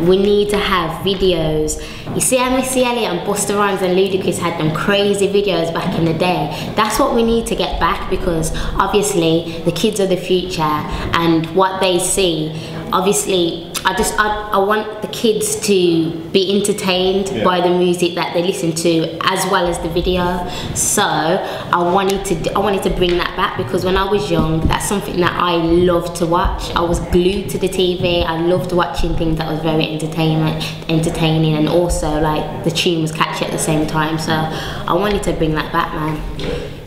We need to have videos. You see how Missy Elliott and Busta Rhymes and Ludacris had them crazy videos back in the day? That's what we need to get back, because obviously the kids are the future, and what they see, obviously I want the kids to be entertained by the music that they listen to, as well as the video. So I wanted to bring that back, because when I was young, that's something that I loved to watch. I was glued to the TV. I loved watching things that was very entertaining, and also like the tune was catchy at the same time. So I wanted to bring that back, man.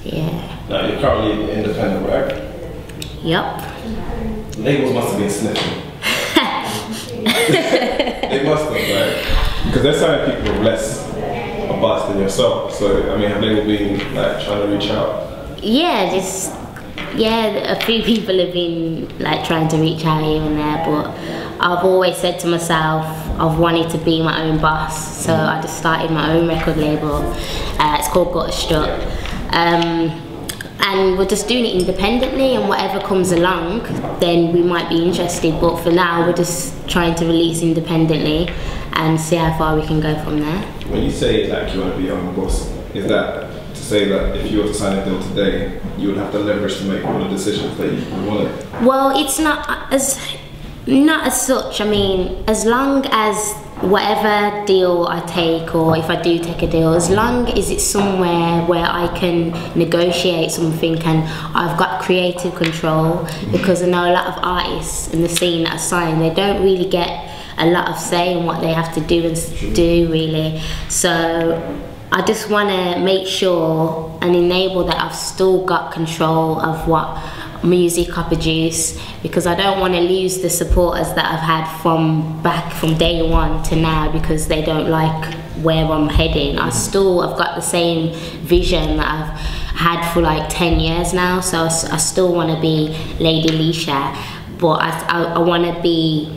Yeah. Now you're currently independent, right? Yup. Labels must have been sniffing. They must have, right? Because they're signing people with less a buzz than yourself. So I mean, have they all been like trying to reach out? Yeah, a few people have been like trying to reach out here and there, but I've always said to myself I've wanted to be my own boss. So I just started my own record label. It's called Gutter Strut. And we're just doing it independently, and whatever comes along, then we might be interested. But for now, we're just trying to release independently and see how far we can go from there. When you say like you want to be your own boss, is that to say that if you were to sign a deal today, you would have the leverage to make all the decisions that you wanted? Well, it's not as such. I mean, as long as whatever deal I take, or if I do take a deal, as long as it's somewhere where I can negotiate something and I've got creative control, because I know a lot of artists in the scene that are signed, they don't really get a lot of say in what they have to do and do, really. So I just want to make sure and enable that I've still got control of what music I produce, because I don't want to lose the supporters that I've had from day one to now, because they don't like where I'm heading. I've got the same vision that I've had for like 10 years now, so I still want to be Lady Leshurr, but I want to be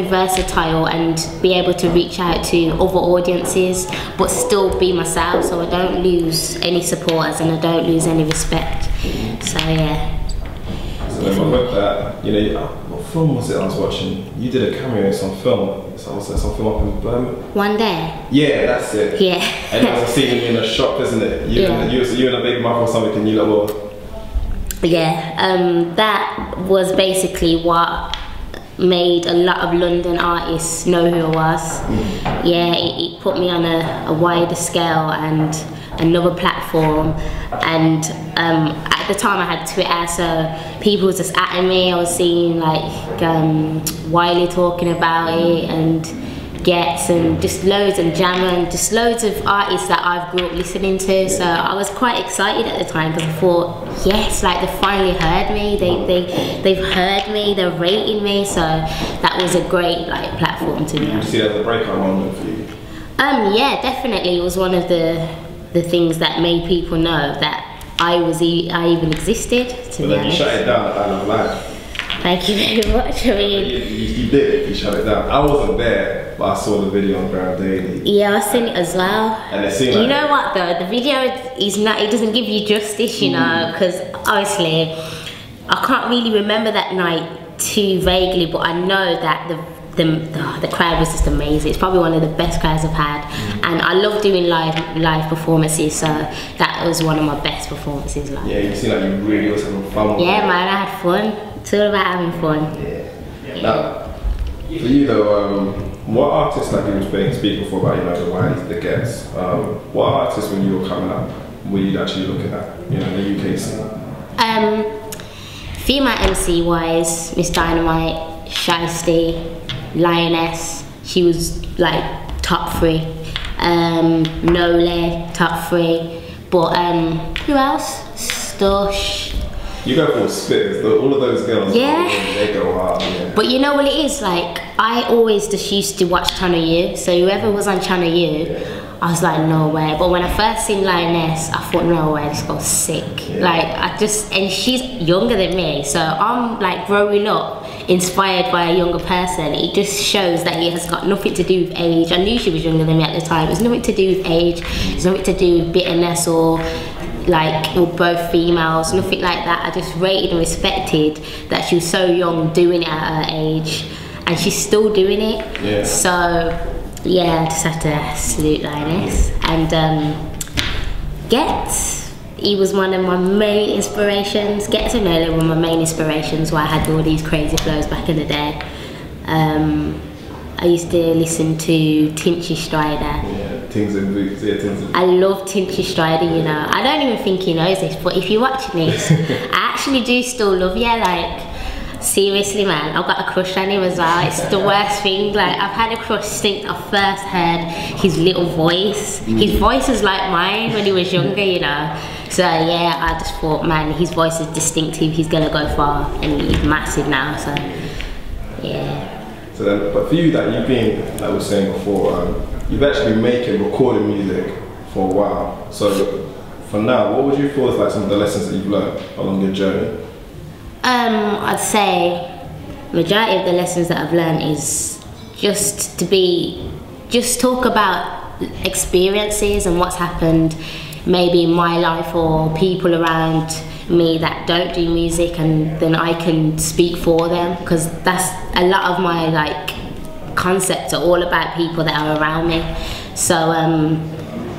versatile and be able to reach out to other audiences, but still be myself, so I don't lose any supporters and I don't lose any respect. So yeah. So then with that, you know, what film was it I was watching? You did a cameo in some film. So I was some film up in Birmingham. One Day. Yeah, that's it. Yeah. And I was seeing you in a shop, isn't it? You and a big mouth or something, and you like, well. Yeah, that was basically what made a lot of London artists know who I was. Yeah, it put me on a wider scale and another platform, and at the time I had Twitter, so people was just atting me. I was seeing like Wiley talking about it, and Gets, and just loads, and Jammer, and just loads of artists that I've grew up listening to. So I was quite excited at the time, because I thought, yes, like they finally heard me, they've heard me, they're rating me. So that was a great like platform to me. Did you see that as a breakout moment for you? Yeah, definitely. It was one of the things that made people know that I even existed, to be honest. You shut it down at Island of Life. Thank you very much. I mean, you did. You shut it down. I wasn't there, but I saw the video on Ground Daily. Yeah, I've seen it as well. And it seemed like, you know what though, the video is not. It doesn't give you justice, you know, because obviously I can't really remember that night too vaguely, but I know that the crowd was just amazing. It's probably one of the best crowds I've had, and I love doing live performances. So that was one of my best performances. Like. Yeah, you seem like you really was having fun. Yeah, man, I had fun. It's all about having fun. Yeah. Now, for you though, what artists, like you were speaking before about, you know, the Wiley's, the Gets, what artists when you were coming up were you actually looking at, you know, in the UK scene? Female MC wise, Miss Dynamite, Shiesty, Lioness, she was like top 3. Nole, top 3. But who else? Stush. You go for spitters, all of those girls, yeah. They go hard, yeah. But you know what it is, like, I always just used to watch Channel U, so whoever was on Channel U, I was like, no way. But when I first seen Lioness, I thought, no way, this girl's sick. Yeah. Like, and she's younger than me, so I'm like growing up, inspired by a younger person. It just shows that it has got nothing to do with age. I knew she was younger than me at the time. It's nothing to do with age, it's nothing to do with bitterness or like we're both females, nothing like that. I just rated and respected that she was so young doing it at her age, and she's still doing it. Yeah. So yeah, I just have to salute Lioness. And he was one of my main inspirations. Get to know him, one of my main inspirations, why I had all these crazy flows back in the day. I used to listen to Tinchy Strider. Yeah, Things in Boots, yeah, Things in Boots. I love Tinchy Strider, you know. I don't even think he knows this, but if you're watching this, I actually do still love you, like, seriously, man. I've got a crush on him as well. It's the worst thing. Like, I've had a crush since I first heard his little voice. His voice is like mine when he was younger, you know. So yeah, I just thought, man, his voice is distinctive. He's gonna go far, and he's massive now. So yeah. So then, but for you, that you've been, like we were saying before, you've actually been making recording music for a while. So for now, what would you feel is like some of the lessons that you've learned along your journey? I'd say majority of the lessons that I've learned is just talk about experiences and what's happened maybe in my life or people around me that don't do music, and then I can speak for them, because that's a lot of my like concepts are all about people that are around me. So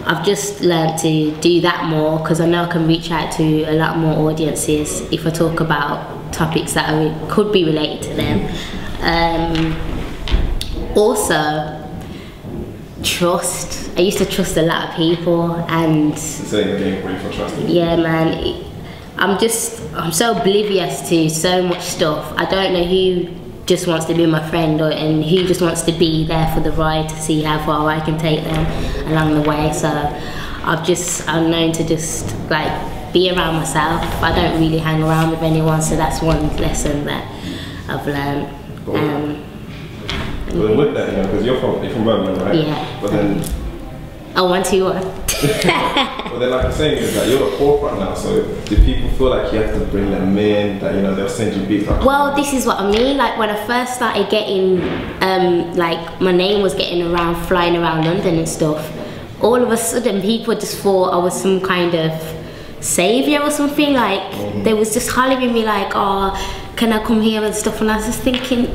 I've just learned to do that more, because I know I can reach out to a lot more audiences if I talk about topics that could be related to them. Also, trust. I used to trust a lot of people, and It's the same thing where you feel trusted. yeah, man, I'm so oblivious to so much stuff. I don't know who just wants to be my friend, and who just wants to be there for the ride to see how far I can take them along the way. So I'm known to just like be around myself. I don't really hang around with anyone, so that's one lesson that I've learned. Well, then with that, you know, because you're from Birmingham, right? Yeah. But then, Oh, 1, 2, 1. but then like I'm saying, is that you're the forefront now. So do people feel like you have to bring them in? That, you know, they'll send you beats? Like, Well, this is what I mean. Like when I first started getting, like my name was getting around, flying around London and stuff. All of a sudden, people just thought I was some kind of savior or something. Like they was just hollering me like, "Oh, can I come here and stuff?" And I was just thinking,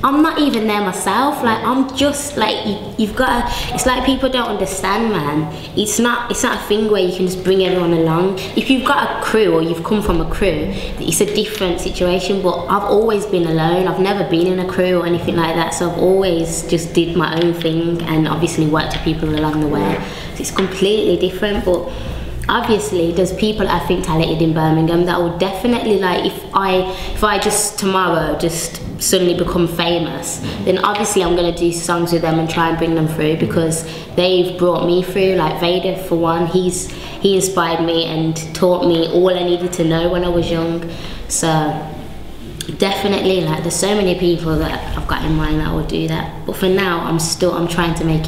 I'm not even there myself. Like I'm just like, you've got to, it's like people don't understand, man. It's not a thing where you can just bring everyone along. If you've got a crew or you've come from a crew, it's a different situation, but I've always been alone. I've never been in a crew or anything like that, so I've always just did my own thing and obviously worked with people along the way. So it's completely different, but obviously there's people that I think talented in Birmingham that will definitely, like, if I just tomorrow just suddenly become famous, then obviously I'm going to do songs with them and try and bring them through, because they've brought me through. Like Vader, for one, he inspired me and taught me all I needed to know when I was young. So definitely, like, there's so many people that I've got in mind that will do that, but for now I'm trying to make it